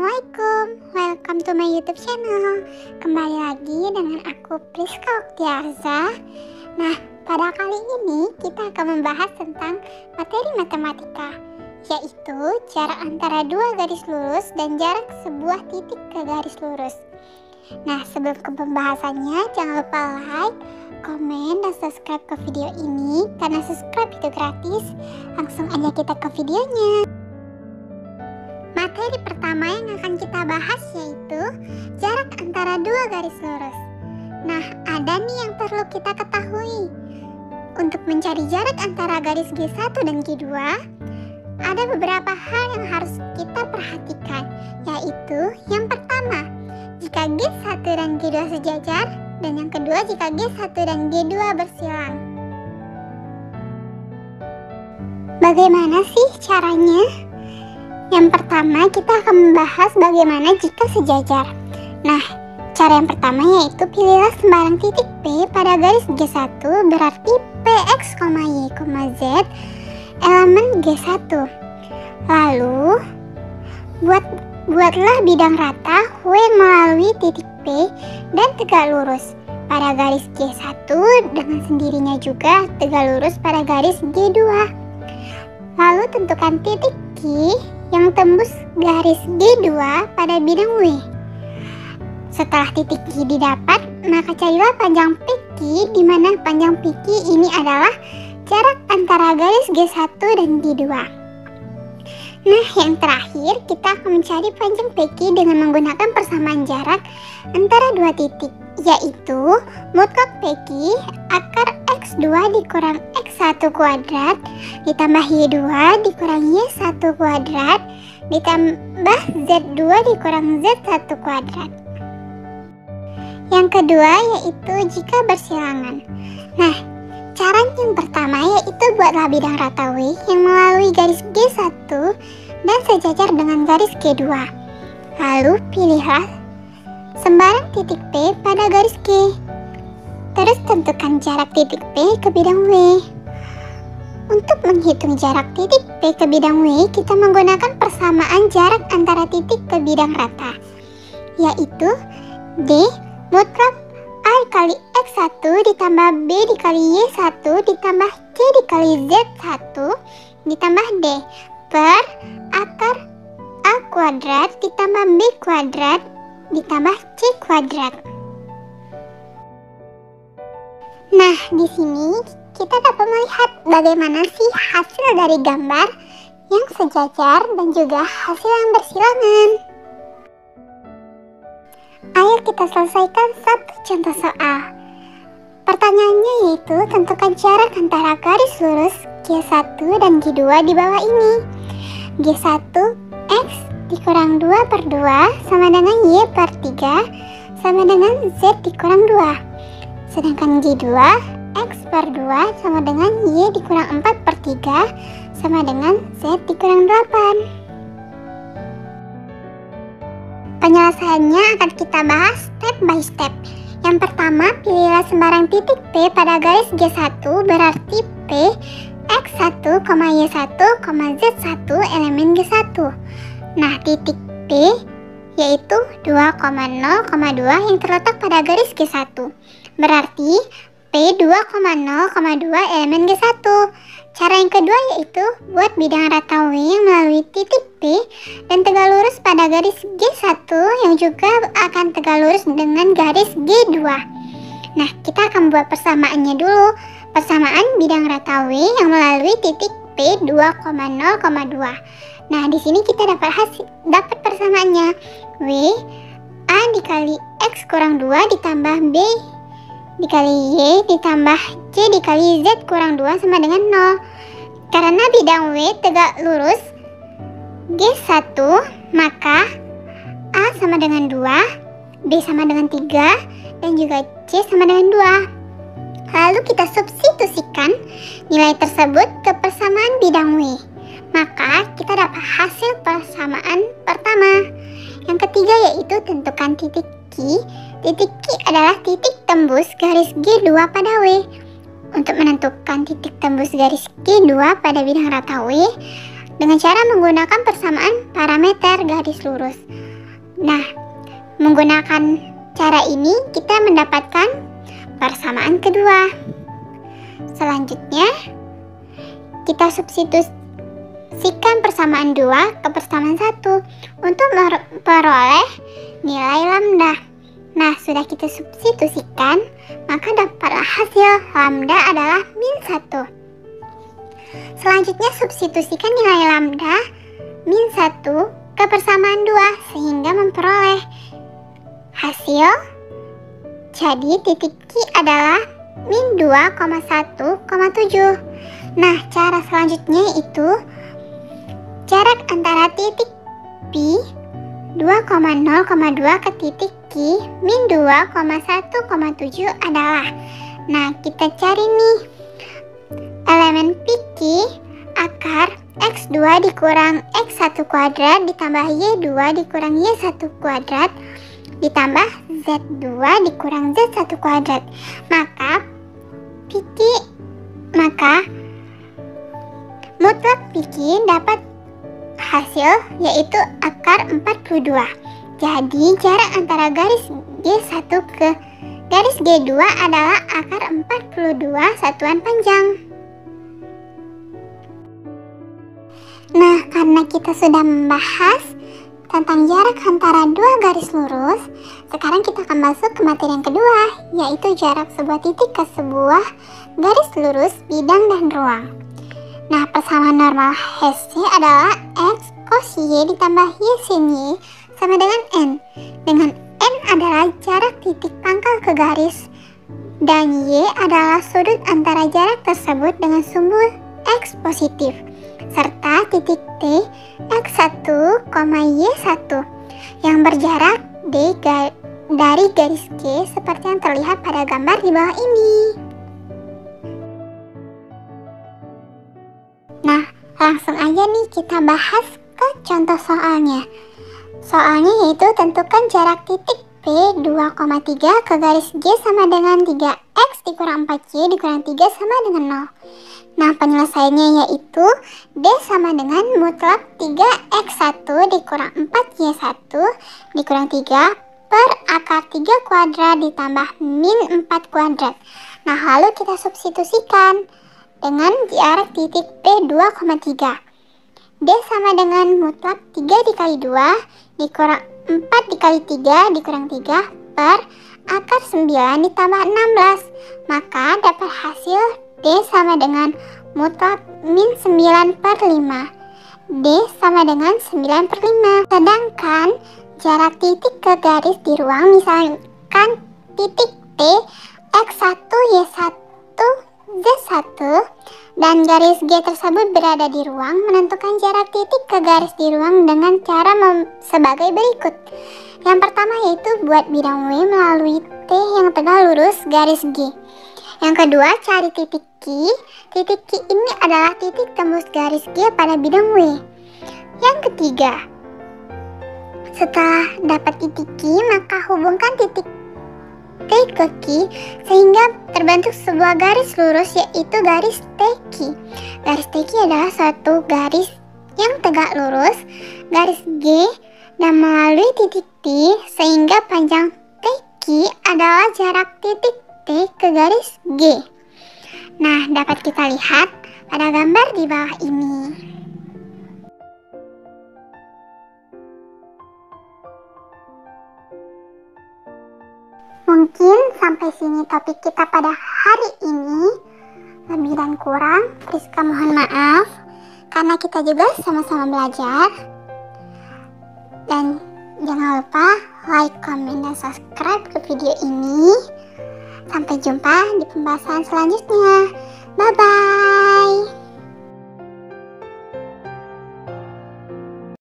Assalamualaikum, welcome to my YouTube channel. Kembali lagi dengan aku Priska Oktiarza. Nah, pada kali ini kita akan membahas tentang materi matematika, yaitu jarak antara dua garis lurus dan jarak sebuah titik ke garis lurus. Nah, sebelum ke pembahasannya, jangan lupa like, komen, dan subscribe ke video ini. Karena subscribe itu gratis. Langsung aja kita ke videonya. Materi pertama yang akan kita bahas yaitu jarak antara dua garis lurus. Nah, ada nih yang perlu kita ketahui. Untuk mencari jarak antara garis G1 dan G2, ada beberapa hal yang harus kita perhatikan, yaitu yang pertama, jika G1 dan G2 sejajar, dan yang kedua jika G1 dan G2 bersilang. Bagaimana sih caranya? Yang pertama, kita akan membahas bagaimana jika sejajar. Nah, cara yang pertama yaitu pilihlah sembarang titik P pada garis G1, berarti PX, Y, Z elemen G1. Lalu, buatlah bidang rata W melalui titik P dan tegak lurus pada garis G1 dengan sendirinya juga tegak lurus pada garis G2. Lalu tentukan titik Q yang tembus garis G2 pada bidang W. Setelah titik Q didapat, maka carilah panjang PQ, di mana panjang PQ ini adalah jarak antara garis G1 dan G2. Nah, yang terakhir kita akan mencari panjang PQ dengan menggunakan persamaan jarak antara dua titik, yaitu mutlak PQ akar X2 dikurang X1 kuadrat ditambah Y2 dikurang Y1 kuadrat ditambah Z2 dikurang Z1 kuadrat. Yang kedua yaitu jika bersilangan. Nah, cara yang pertama yaitu buatlah bidang rata W yang melalui garis G1 dan sejajar dengan garis G2. Lalu pilihlah sembarang titik P pada garis G. Terus tentukan jarak titik P ke bidang W. Untuk menghitung jarak titik P ke bidang W, kita menggunakan persamaan jarak antara titik ke bidang rata, yaitu D mutlak A dikali X1 ditambah B dikali Y1 ditambah C dikali Z1 ditambah D per akar A kuadrat ditambah B kuadrat ditambah C kuadrat. Nah, di sini kita dapat melihat bagaimana sih hasil dari gambar yang sejajar dan juga hasil yang bersilangan. Ayo kita selesaikan satu contoh soal. Pertanyaannya yaitu tentukan jarak antara garis lurus G1 dan G2 di bawah ini. G1 X dikurang 2 per 2 sama dengan Y per 3 sama dengan Z dikurang 2. Sedangkan G2 X per 2 sama dengan Y dikurang 4 per 3 sama dengan Z dikurang 8. Penyelesaiannya akan kita bahas step by step. Yang pertama, pilihlah sembarang titik P pada garis G1, berarti P X1, Y1, Z1 elemen G1. Nah, titik P yaitu 2,0,2 yang terletak pada garis G1. Berarti P 2,0,2 elemen G1. Cara yang kedua yaitu buat bidang rata W yang melalui titik P dan tegak lurus pada garis G1 yang juga akan tegak lurus dengan garis G2. Nah, kita akan buat persamaannya dulu. Persamaan bidang rata W yang melalui titik P 2,0,2. Nah, di sini kita dapat persamaannya. W A dikali X kurang 2 ditambah B dikali Y ditambah C dikali Z kurang 2 sama dengan 0. Karena bidang W tegak lurus G1, maka A sama dengan 2, B sama dengan 3, dan juga C sama dengan 2. Lalu kita substitusikan nilai tersebut ke persamaan bidang W. Maka kita dapat hasil persamaan pertama. Yang ketiga yaitu tentukan titik Q. Titik Q adalah titik tembus garis G2 pada W. Untuk menentukan titik tembus garis G2 pada bidang rata W, dengan cara menggunakan persamaan parameter garis lurus. Nah, menggunakan cara ini kita mendapatkan persamaan kedua. Selanjutnya, kita substitusikan persamaan 2 ke persamaan 1 untuk memperoleh nilai lambda. Nah, sudah kita substitusikan, maka dapatlah hasil lambda adalah min 1. Selanjutnya, substitusikan nilai lambda min 1 ke persamaan 2 sehingga memperoleh hasil. Jadi titik Q adalah min 2,1,7. Nah, cara selanjutnya itu jarak antara titik P 2,0,2 ke titik Q min 2,1,7 adalah. Nah, kita cari nih elemen PQ akar X2 dikurang X1 kuadrat ditambah Y2 dikurang Y1 kuadrat ditambah Z2 dikurang Z1 kuadrat. Maka mutlak PQ dapat hasil yaitu akar 42. Jadi jarak antara garis G1 ke garis G2 adalah akar 42 satuan panjang. Nah, karena kita sudah membahas tentang jarak antara dua garis lurus, sekarang kita akan masuk ke materi yang kedua, yaitu jarak sebuah titik ke sebuah garis lurus bidang dan ruang. Nah, persamaan normal Hc adalah X cos Y ditambah Y sin Y sama dengan N. Dengan N adalah jarak titik pangkal ke garis, dan Y adalah sudut antara jarak tersebut dengan sumbu X positif, serta titik T X1, Y1 yang berjarak dari garis G seperti yang terlihat pada gambar di bawah ini. Nah, langsung aja nih kita bahas ke contoh soalnya. Soalnya yaitu tentukan jarak titik P 2,3 ke garis G sama dengan 3X dikurang 4Y dikurang 3 sama dengan 0. Nah, penyelesaiannya yaitu D sama dengan mutlak 3X1 dikurang 4Y1 dikurang 3 per akar 3 kuadrat ditambah min 4 kuadrat. Nah, lalu kita substitusikan dengan jarak titik P 2,3. D sama dengan mutlak 3 dikali 2 dikurang 4 dikali 3 dikurang 3 per akar 9 ditambah 16. Maka dapat hasil D sama dengan mutlak min 9 per 5. D sama dengan 9 per 5. Sedangkan jarak titik ke garis di ruang, misalkan titik T X1, Y1, Z1 dan garis G tersebut berada di ruang, menentukan jarak titik ke garis di ruang dengan cara sebagai berikut. Yang pertama yaitu buat bidang W melalui T yang tegak lurus garis G. Yang kedua, cari titik Q. Titik Q ini adalah titik tembus garis G pada bidang W. Yang ketiga, setelah dapat titik Q, maka hubungkan titik T ke Q sehingga terbentuk sebuah garis lurus yaitu garis TQ. Garis TQ adalah suatu garis yang tegak lurus garis G dan melalui titik T sehingga panjang TQ adalah jarak titik T ke garis G. Nah, dapat kita lihat pada gambar di bawah ini. Mungkin sampai sini topik kita pada hari ini. Lebih dan kurang, Priska mohon maaf, karena kita juga sama-sama belajar. Dan jangan lupa like, comment, dan subscribe ke video ini. Sampai jumpa di pembahasan selanjutnya. Bye-bye.